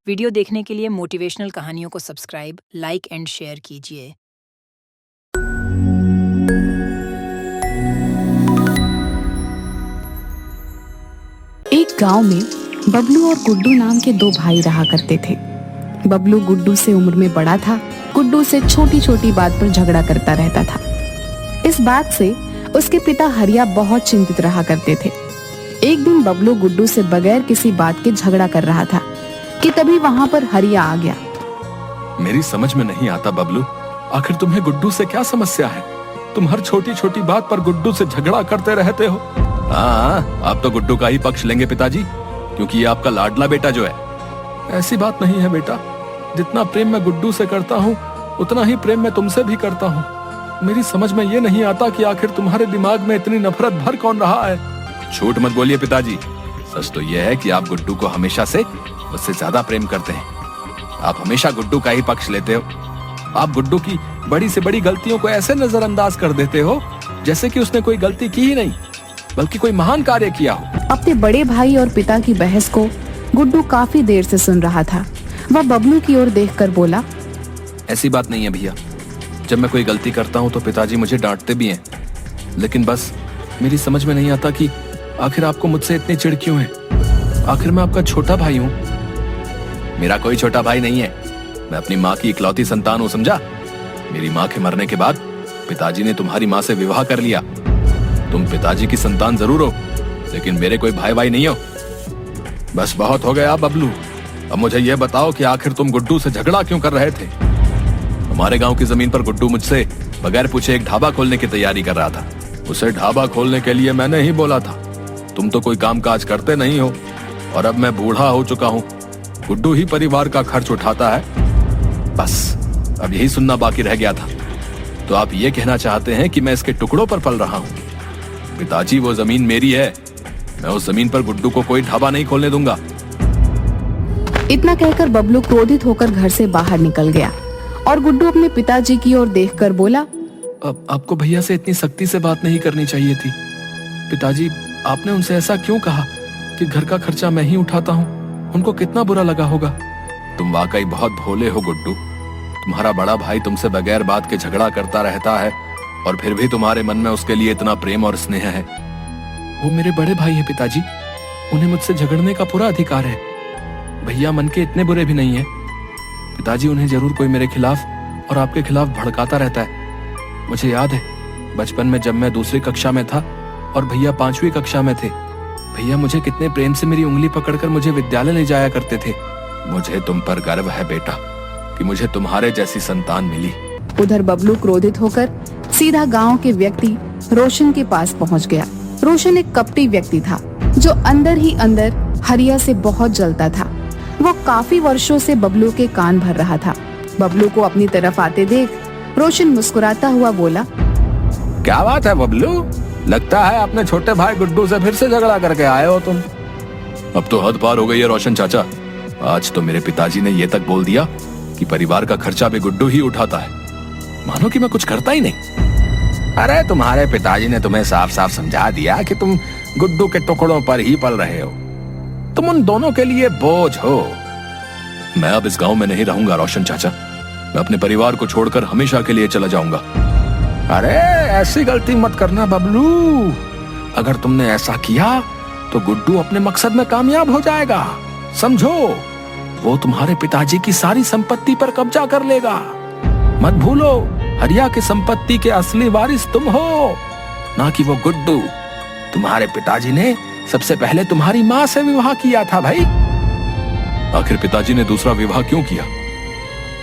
Video देखने के लिए मोटिवेशनल कहानियों को सब्सक्राइब, लाइक एंड शेयर कीजिए। एक गांव में बबलू और गुड्डू नाम के दो भाई रहा करते थे। बबलू गुड्डू से उम्र में बड़ा था। गुड्डू से छोटी छोटी बात पर झगड़ा करता रहता था। इस बात से उसके पिता हरिया बहुत चिंतित रहा करते थे। एक दिन बबलू गुड्डू से बगैर किसी बात के झगड़ा कर रहा था कि तभी वहां पर हरिया आ गया। मेरी समझ में नहीं आता बबलू, आखिर तुम्हें गुड्डू से क्या समस्या है? तुम हर छोटी छोटी बात पर गुड्डू से झगड़ा करते रहते हो। हाँ, आप तो गुड्डू का ही पक्ष लेंगे पिताजी, क्योंकि ये आपका लाडला बेटा जो है। ऐसी बात नहीं है बेटा, जितना प्रेम मैं गुड्डू से करता हूँ उतना ही प्रेम मैं तुमसे भी करता हूँ। मेरी समझ में ये नहीं आता कि आखिर तुम्हारे दिमाग में इतनी नफरत भर कौन रहा है। झूठ मत बोलिए पिताजी, सच तो यह है कि आप गुड्डू को हमेशा से मुझसे ज्यादा प्रेम करते हैं। आप हमेशा गुड्डू का ही पक्ष लेते हो। आप गुड्डू की बड़ी से बड़ी गलतियों को ऐसे नजरअंदाज कर देते हो जैसे कि उसने कोई गलती की ही नहीं, बल्कि कोई महान कार्य किया हो। अपने बड़े भाई और पिता की बहस को गुड्डू काफी देर से सुन रहा था। वह बबलू की ओर देखकर बोला, ऐसी बात नहीं है भैया, जब मैं कोई गलती करता हूँ तो पिताजी मुझे डांटते भी हैं, लेकिन बस मेरी समझ में नहीं आता कि आखिर आपको मुझसे इतनी चिढ़ क्यों है। आखिर मैं आपका छोटा भाई हूँ। मेरा कोई छोटा भाई नहीं है, मैं अपनी माँ की इकलौती संतान हूँ, समझा। मेरी माँ के मरने के बाद पिताजी ने तुम्हारी माँ से विवाह कर लिया। तुम पिताजी की संतान जरूर हो, लेकिन मेरे कोई भाई भाई नहीं हो। बस बहुत हो गया बबलू, अब मुझे यह बताओ कि आखिर तुम गुड्डू से झगड़ा क्यों कर रहे थे? हमारे गांव की जमीन पर गुड्डू मुझसे बगैर पूछे एक ढाबा खोलने की तैयारी कर रहा था। उसे ढाबा खोलने के लिए मैंने ही बोला था। तुम तो कोई काम काज करते नहीं हो, और अब मैं बूढ़ा हो चुका हूँ। गुड्डू ही परिवार का खर्च उठाता है। बस अब यही सुनना बाकी रह गया था। तो आप ये कहना चाहते हैं कि मैं इसके टुकड़ों पर पल रहा हूँ? पिताजी, वो जमीन मेरी है, मैं उस जमीन पर गुड्डू को कोई ढाबा नहीं खोलने दूंगा। इतना कहकर बबलू क्रोधित होकर घर से बाहर निकल गया और गुड्डू अपने पिताजी की ओर देखकर बोला, अब आपको भैया से इतनी सख्ती से बात नहीं करनी चाहिए थी। पिताजी, आपने उनसे ऐसा क्यों कहा कि घर का खर्चा मैं ही उठाता हूँ? उनको कितना बुरा लगा होगा। तुम वाकई बहुत भोले हो गुड्डू। तुम्हारा बड़ा भाई तुमसे बगैर बात के झगड़ा करता रहता है, और फिर भी तुम्हारे मन में उसके लिए इतना प्रेम और स्नेह है। वो मेरे बड़े भाई हैं पिताजी, उन्हें मुझसे झगड़ने का पूरा अधिकार है। भैया मन के इतने बुरे भी नहीं है पिताजी, उन्हें जरूर कोई मेरे खिलाफ और आपके खिलाफ भड़काता रहता है। मुझे याद है बचपन में जब मैं दूसरी कक्षा में था और भैया 5वीं कक्षा में थे, भैया मुझे कितने प्रेम से मेरी उंगली पकड़कर मुझे विद्यालय ले जाया करते थे। मुझे तुम पर गर्व है बेटा कि मुझे तुम्हारे जैसी संतान मिली। उधर बबलू क्रोधित होकर सीधा गांव के व्यक्ति रोशन के पास पहुंच गया। रोशन एक कपटी व्यक्ति था जो अंदर ही अंदर हरिया से बहुत जलता था। वो काफी वर्षों से बबलू के कान भर रहा था। बबलू को अपनी तरफ आते देख रोशन मुस्कुराता हुआ बोला, क्या बात है बबलू, लगता है अपने छोटे भाई गुड्डू से फिर से झगड़ा करके आए हो तुम। अब तो हद पार हो गई है रोशन चाचा। आज तो मेरे पिताजी ने ये तक बोल दिया कि परिवार का खर्चा भी गुड्डू ही उठाता है, मानो कि मैं कुछ करता ही नहीं। अरे तुम्हारे पिताजी ने तुम्हें साफ साफ समझा दिया कि तुम गुड्डू के टुकड़ों पर ही पल रहे हो। तुम उन दोनों के लिए बोझ हो। मैं अब इस गांव में नहीं रहूंगा रोशन चाचा, मैं अपने परिवार को छोड़कर हमेशा के लिए चला जाऊंगा। अरे ऐसी गलती मत करना बबलू, अगर तुमने ऐसा किया तो गुड्डू अपने मकसद में कामयाब हो जाएगा, समझो। वो तुम्हारे पिताजी की सारी संपत्ति पर कब्जा कर लेगा। मत भूलो, हरिया की संपत्ति के असली वारिस तुम हो, ना कि वो गुड्डू। तुम्हारे पिताजी ने सबसे पहले तुम्हारी माँ से विवाह किया था भाई। आखिर पिताजी ने दूसरा विवाह क्यों किया?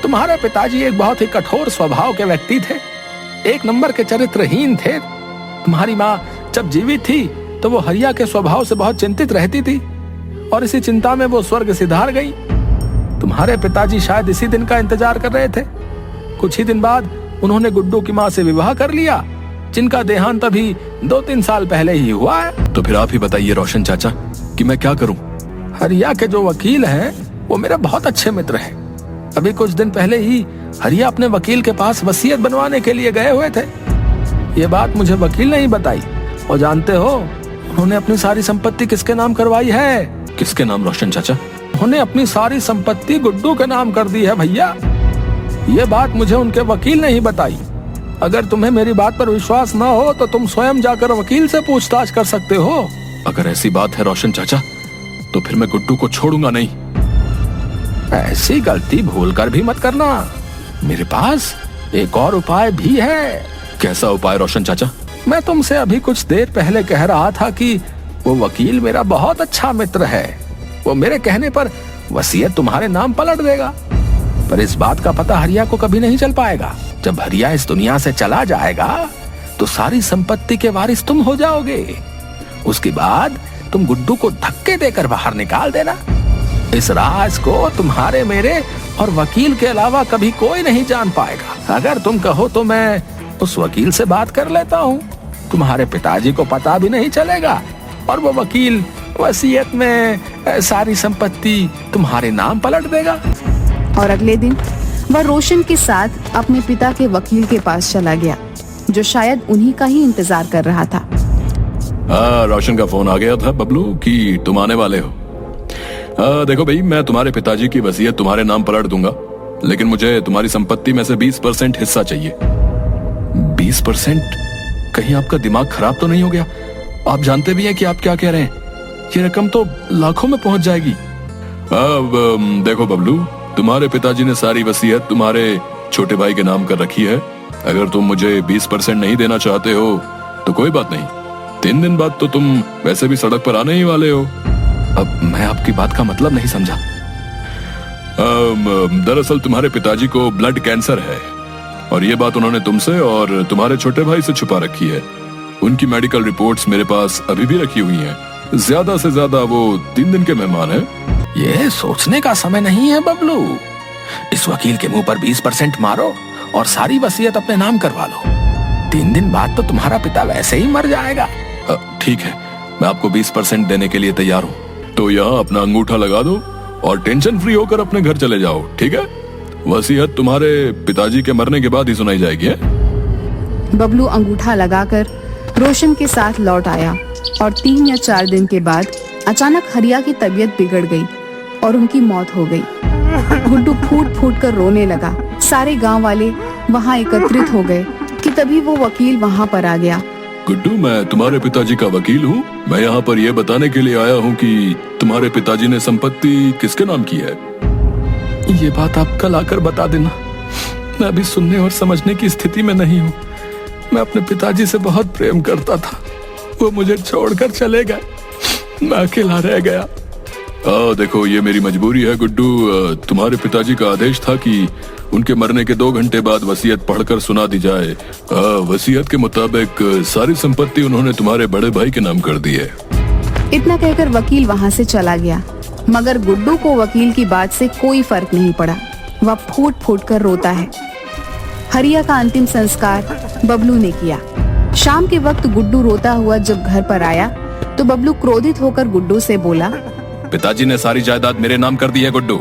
तुम्हारे पिताजी एक बहुत ही कठोर स्वभाव के व्यक्ति थे, एक नंबर के चरित्रहीन थे। तुम्हारी माँ जब जीवित थी तो वो हरिया के स्वभाव से बहुत चिंतित रहती थी, और इसी चिंता में वो स्वर्ग सिधार गई। तुम्हारे पिताजी शायद इसी दिन का इंतजार कर रहे थे। कुछ ही दिन बाद उन्होंने गुड्डू की माँ से विवाह कर लिया, जिनका देहांत अभी 2-3 साल पहले ही हुआ है। तो फिर आप ही बताइए रोशन चाचा कि मैं क्या करूं? हरिया के जो वकील हैं वो मेरे बहुत अच्छे मित्र हैं। अभी कुछ दिन पहले ही हरिया अपने वकील के पास वसीयत बनवाने के लिए गए हुए थे। ये बात मुझे वकील ने ही बताई, और जानते हो उन्होंने अपनी सारी संपत्ति किसके नाम करवाई है? किसके नाम रोशन चाचा? उन्होंने अपनी सारी संपत्ति गुड्डू के नाम कर दी है भैया। ये बात मुझे उनके वकील ने ही बताई। अगर तुम्हें मेरी बात पर विश्वास न हो तो तुम स्वयं जाकर वकील से पूछताछ कर सकते हो। अगर ऐसी बात है रोशन चाचा, तो फिर मैं गुड्डू को छोड़ूंगा नहीं। ऐसी गलती भूलकर भी मत करना। मेरे पास एक और उपाय भी है। कैसा उपाय रोशन चाचा? मैं तुमसे अभी कुछ देर पहले कह रहा था कि वो वकील मेरा बहुत अच्छा मित्र है। वो मेरे कहने पर वसीयत तुम्हारे नाम पलट देगा। पर इस बात का पता हरिया को कभी नहीं चल पाएगा। जब हरिया इस दुनिया से चला जाएगा तो सारी संपत्ति के वारिस तुम हो जाओगे। उसके बाद तुम गुड्डू को धक्के देकर बाहर निकाल देना। इस राज को तुम्हारे मेरे और वकील के अलावा कभी कोई नहीं जान पाएगा। अगर तुम कहो तो मैं उस वकील से बात कर लेता हूँ। तुम्हारे पिताजी को पता भी नहीं चलेगा और वो वकील वसीयत में सारी संपत्ति तुम्हारे नाम पलट देगा। और अगले दिन वह रोशन के साथ अपने पिता के वकील के पास चला गया, जो शायद उन्हीं का ही इंतजार कर रहा था। रोशन का फोन आ गया था बबलू कि तुम आने वाले हो। देखो भाई, मैं तुम्हारे पिताजी की वसीयत तुम्हारे नाम पलट दूंगा, लेकिन मुझे तुम्हारी संपत्ति में से 20% हिस्सा चाहिए। 20%? कहीं आपका दिमाग खराब तो नहीं हो गया? आप जानते भी हैं कि आप क्या कह रहे हैं। ये रकम तो लाखों में पहुंच जाएगी। अब देखो बबलू, तुम्हारे पिताजी ने सारी वसीयत तुम्हारे छोटे भाई के नाम कर रखी है। अगर तुम मुझे 20% नहीं देना चाहते हो तो कोई बात नहीं। 3 दिन बाद तो तुम वैसे भी सड़क पर आने ही वाले हो। अब मैं आपकी बात का मतलब नहीं समझा। दरअसल तुम्हारे पिताजी को ब्लड कैंसर है और ये बात उन्होंने तुमसे और तुम्हारे छोटे भाई से छुपा रखी है। उनकी मेडिकल रिपोर्ट्स मेरे पास अभी भी रखी हुई हैं। ज्यादा से ज्यादा वो 3 दिन के मेहमान हैं। ये सोचने का समय नहीं है बबलू। इस वकील के मुंह पर 20% मारो और सारी वसीयत अपने नाम करवा लो। 3 दिन बाद तो तुम्हारा पिता वैसे ही मर जाएगा। ठीक है, मैं आपको 20% देने के लिए तैयार हूँ। तो यहाँ अपना अंगूठा लगा दो और टेंशन फ्री होकर अपने घर चले जाओ, ठीक है? वसीयत तुम्हारे पिताजी के मरने के बाद ही सुनाई जाएगी। है? बबलू अंगूठा लगाकर रोशन के साथ लौट आया और 3 या 4 दिन के बाद अचानक हरिया की तबीयत बिगड़ गई और उनकी मौत हो गई। गुड्डू फूट फूट कर रोने लगा। सारे गांव वाले वहां एकत्रित हो गए कि तभी वो वकील वहां पर आ गया। गुड्डू, मैं तुम्हारे पिताजी का वकील हूँ। मैं यहाँ पर यह बताने के लिए आया हूँ कि तुम्हारे पिताजी ने संपत्ति किसके नाम की है। ये बात आप कल आकर बता देना। मैं अभी सुनने और समझने की स्थिति में नहीं हूँ। मैं अपने पिताजी से बहुत प्रेम करता था। वो मुझे छोड़कर चले गए। मैं अकेला रह गया। देखो, ये मेरी मजबूरी है गुड्डू। तुम्हारे पिताजी का आदेश था कि उनके मरने के 2 घंटे बाद वसीयत पढ़कर सुना दी जाए। वसीयत के मुताबिक सारी संपत्ति उन्होंने तुम्हारे बड़े भाई के नाम कर दी है। इतना कहकर वकील वहां से चला गया, मगर गुड्डू को वकील की बात से कोई फर्क नहीं पड़ा। वह फूट फूट कर रोता है। हरिया का अंतिम संस्कार बबलू ने किया। शाम के वक्त गुड्डू रोता हुआ जब घर पर आया तो बबलू क्रोधित होकर गुड्डू से बोला, पिताजी ने सारी जायदाद मेरे नाम कर दी है गुड्डू।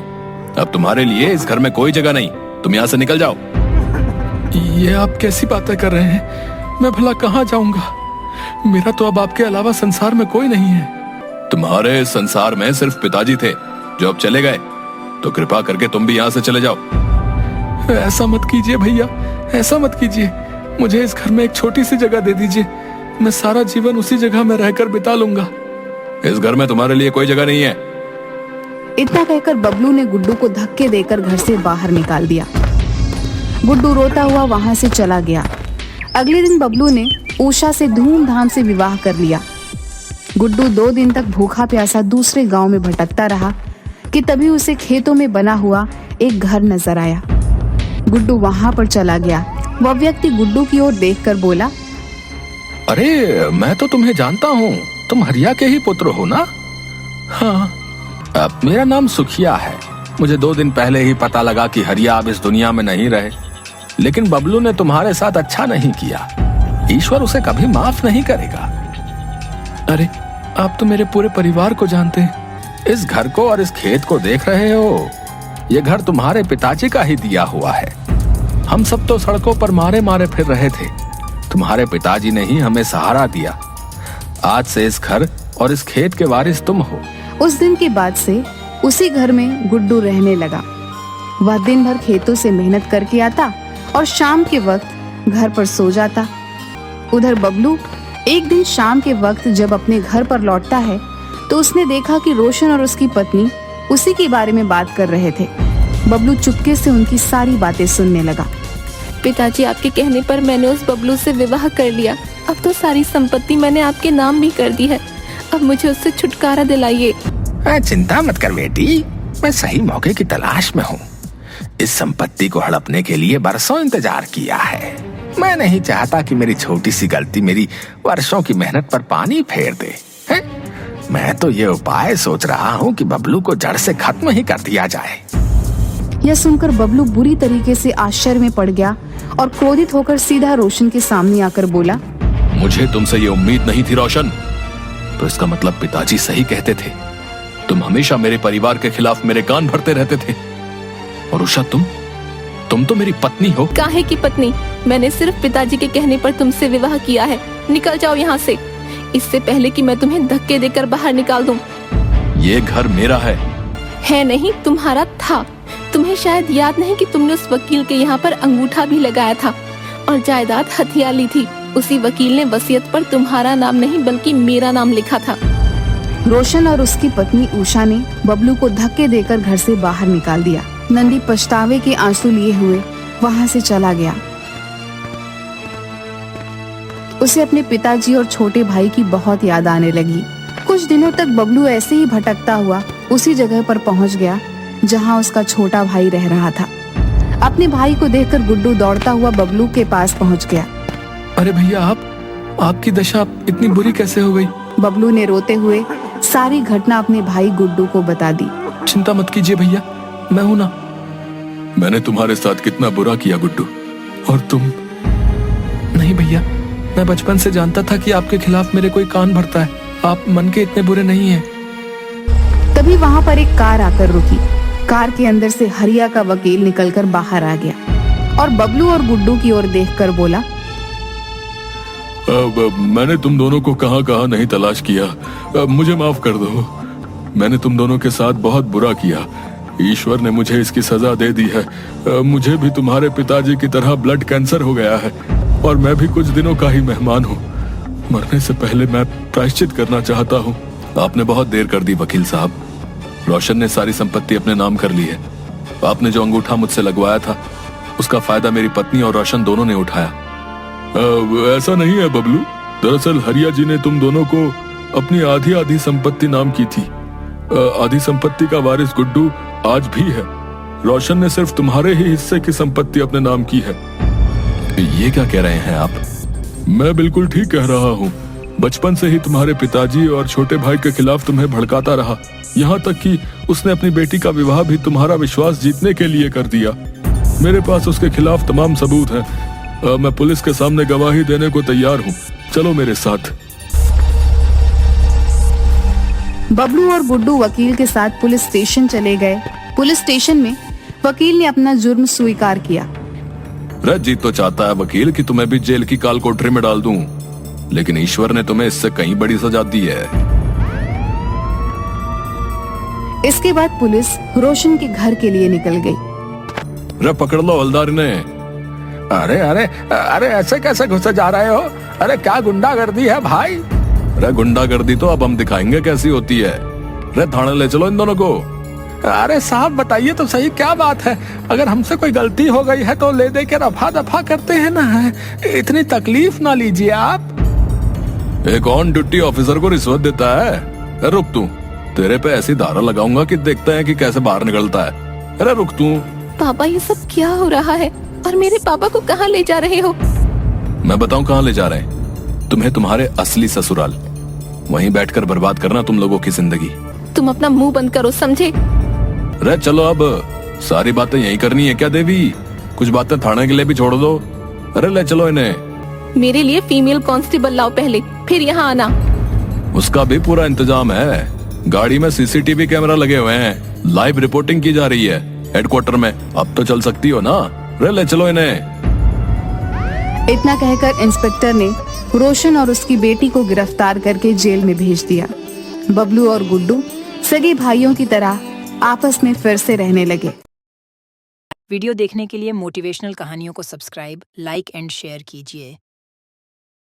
अब तुम्हारे लिए इस घर में कोई जगह नहीं। तुम यहाँ से निकल जाओ। ये आप कैसी बातें कर रहे हैं? मैं भला कहाँ जाऊंगा? मेरा तो अब आपके अलावा संसार में कोई नहीं है। तुम्हारे संसार में सिर्फ पिताजी थे जो अब चले गए, तो कृपा करके तुम भी यहाँ से चले जाओ। ऐसा मत कीजिए भैया, ऐसा मत कीजिए। मुझे इस घर में एक छोटी सी जगह दे दीजिए। मैं सारा जीवन उसी जगह में रहकर बिता लूंगा। इस घर में तुम्हारे लिए कोई जगह नहीं है। इतना कहकर बबलू ने गुड्डू को धक्के देकर घर से बाहर निकाल दिया। गुड्डू रोता हुआ वहां से चला गया। अगले दिन बबलू ने उषा से धूमधाम से विवाह कर लिया। गुड्डू 2 दिन तक भूखा प्यासा दूसरे गांव में भटकता रहा कि तभी उसे खेतों में बना हुआ एक घर नजर आया। गुड्डू वहां पर चला गया। वह व्यक्ति गुड्डू की ओर देखकर बोला, अरे मैं तो तुम्हें जानता हूँ। तुम हरिया के ही पुत्र हो ना? हाँ। अब मेरा नाम सुखिया है। मुझे 2 दिन पहले ही पता लगा कि हरिया अब इस दुनिया में नहीं रहे, लेकिन बबलू ने तुम्हारे साथ अच्छा नहीं किया। ईश्वर उसे कभी माफ नहीं करेगा। अरे आप तो मेरे पूरे परिवार को जानते हैं। इस घर को और इस खेत को देख रहे हो? ये घर तुम्हारे पिताजी का ही दिया हुआ है। हम सब तो सड़कों पर मारे मारे फिर रहे थे। तुम्हारे पिताजी ने ही हमें सहारा दिया। आज से इस घर और इस खेत के वारिस तुम हो। उस दिन के बाद से उसी घर में गुड्डू रहने लगा। वह दिन भर खेतों से मेहनत करके आता और शाम के वक्त घर पर सो जाता। उधर बबलू एक दिन शाम के वक्त जब अपने घर पर लौटता है तो उसने देखा कि रोशन और उसकी पत्नी उसी के बारे में बात कर रहे थे। बबलू चुपके से उनकी सारी बातें सुनने लगा। पिताजी, आपके कहने पर मैंने उस बबलू से विवाह कर लिया। अब तो सारी संपत्ति मैंने आपके नाम भी कर दी है। अब मुझे उससे छुटकारा दिलाइए। चिंता मत कर बेटी, मैं सही मौके की तलाश में हूँ। इस संपत्ति को हड़पने के लिए बरसों इंतजार किया है। मैं नहीं चाहता कि मेरी छोटी सी गलती मेरी वर्षों की मेहनत पर पानी फेर दे। हैं? मैं तो ये उपाय सोच रहा हूँ कि बबलू को जड़ से खत्म ही कर दिया जाए। यह सुनकर बबलू बुरी तरीके से आश्चर्य में पड़ गया और क्रोधित होकर सीधा रोशन के सामने आकर बोला, मुझे तुमसे ये उम्मीद नहीं थी रोशन। तो इसका मतलब पिताजी सही कहते थे। तुम हमेशा मेरे परिवार के खिलाफ मेरे कान भरते रहते थे। और उषा, तुम तो मेरी पत्नी हो। काहे की पत्नी? मैंने सिर्फ पिताजी के कहने पर तुमसे विवाह किया है। निकल जाओ यहाँ से, इससे पहले कि मैं तुम्हें धक्के देकर बाहर निकाल दूं। ये घर मेरा है नहीं, तुम्हारा था। तुम्हें शायद याद नहीं कि तुमने उस वकील के यहाँ पर अंगूठा भी लगाया था और जायदाद हथिया ली थी। उसी वकील ने वसीयत पर तुम्हारा नाम नहीं बल्कि मेरा नाम लिखा था। रोशन और उसकी पत्नी उषा ने बबलू को धक्के देकर घर से बाहर निकाल दिया। नंदी पछतावे के आंसू लिए हुए वहां से चला गया। उसे अपने पिताजी और छोटे भाई की बहुत याद आने लगी। कुछ दिनों तक बबलू ऐसे ही भटकता हुआ उसी जगह पर पहुंच गया जहां उसका छोटा भाई रह रहा था। अपने भाई को देखकर गुड्डू दौड़ता हुआ बबलू के पास पहुंच गया। अरे भैया, आपकी दशा इतनी बुरी कैसे हो गई? बबलू ने रोते हुए सारी घटना अपने भाई गुड्डू को बता दी। चिंता मत कीजिए भैया, मैं हूं ना। मैंने तुम्हारे साथ कितना बुरा किया गुड्डू, और तुम? नहीं भैया, मैं बचपन से जानता था कि आपके खिलाफ मेरे कोई कान भरता है। आप मन के इतने बुरे नहीं हैं। तभी वहां पर एक कार आकर रुकी। कार के अंदर से हरिया का वकील निकलकर बाहर आ गया और बबलू और गुड्डू की ओर देखकर बोला, मैंने तुम दोनों को कहां कहां नहीं तलाश किया। मुझे माफ कर दो। मैंने तुम दोनों के साथ बहुत बुरा किया। ईश्वर ने मुझे इसकी सजा दे दी है। मुझे भी तुम्हारे पिताजी की तरह ब्लड कैंसर हो गया है और मैं भी कुछ दिनों का ही मेहमान हूँ। मरने से पहले मैं प्रायश्चित करना चाहता हूँ। आपने बहुत देर कर दी वकील साहब। रोशन ने सारी संपत्ति अपने नाम कर ली है। आपने जो अंगूठा मुझसे लगवाया था उसका फायदा मेरी पत्नी और रोशन दोनों ने उठाया। ऐसा नहीं है बबलू। दरअसल हरिया जी ने तुम दोनों को अपनी आधी आधी संपत्ति नाम की थी। आधी संपत्ति का वारिस गुड्डू आज भी है। रोशन ने सिर्फ तुम्हारे ही हिस्से की संपत्ति अपने नाम की है। ये क्या कह रहे हैं आप? मैं बिल्कुल ठीक कह रहा हूँ। बचपन से ही तुम्हारे पिताजी और छोटे भाई के खिलाफ तुम्हें भड़काता रहा, यहाँ तक कि उसने अपनी बेटी का विवाह भी तुम्हारा विश्वास जीतने के लिए कर दिया। मेरे पास उसके खिलाफ तमाम सबूत हैं। मैं पुलिस के सामने गवाही देने को तैयार हूँ। चलो मेरे साथ। बबलू और गुड्डू वकील के साथ पुलिस स्टेशन चले गए। पुलिस स्टेशन में वकील ने अपना जुर्म स्वीकार किया। जीत तो चाहता है वकील कि तुम्हें भी जेल की काल कोठरी में डाल दूं, लेकिन ईश्वर ने तुम्हें इससे कहीं बड़ी सजा दी है। इसके बाद पुलिस रोशन के घर के लिए निकल गई। पकड़ लो हवलदार ने। अरे अरे अरे, ऐसे कैसे घुसे जा रहे हो? अरे क्या गुंडागर्दी है भाई? अरे गुंडागर्दी तो अब हम दिखाएंगे कैसी होती है। अरे थाने ले चलो इन दोनों को। अरे साहब बताइए तो सही, क्या बात है? अगर हमसे कोई गलती हो गई है तो ले दे के रफा दफा करते हैं ना। इतनी तकलीफ ना लीजिए आप। एक ऑन ड्यूटी ऑफिसर को रिश्वत देता है? रुक तू, तेरे पे ऐसी धारा लगाऊंगा कि देखते हैं कि कैसे बाहर निकलता है। अरे रुक तू। पापा, ये सब क्या हो रहा है? और मेरे पापा को कहाँ ले जा रहे हो? मैं बताऊं कहाँ ले जा रहे हैं? तुम्हें तुम्हारे असली ससुराल। वहीं बैठकर बर्बाद करना तुम लोगों की जिंदगी। तुम अपना मुंह बंद करो, समझे? अरे चलो, अब सारी बातें यही करनी है क्या देवी? कुछ बातें थाने के लिए भी छोड़ दो। अरे ले चलो इन्हें। मेरे लिए फीमेल कांस्टेबल लाओ पहले, फिर यहाँ आना। उसका भी पूरा इंतजाम है। गाड़ी में सीसीटीवी कैमरा लगे हुए हैं। लाइव रिपोर्टिंग की जा रही है हेडक्वार्टर में। अब तो चल सकती हो ना? अरे ले चलो इन्हें। इतना कहकर इंस्पेक्टर ने रोशन और उसकी बेटी को गिरफ्तार करके जेल में भेज दिया। बबलू और गुड्डू सगे भाइयों की तरह आपस में फिर से रहने लगे। वीडियो देखने के लिए मोटिवेशनल कहानियों को सब्सक्राइब, लाइक एंड शेयर कीजिए।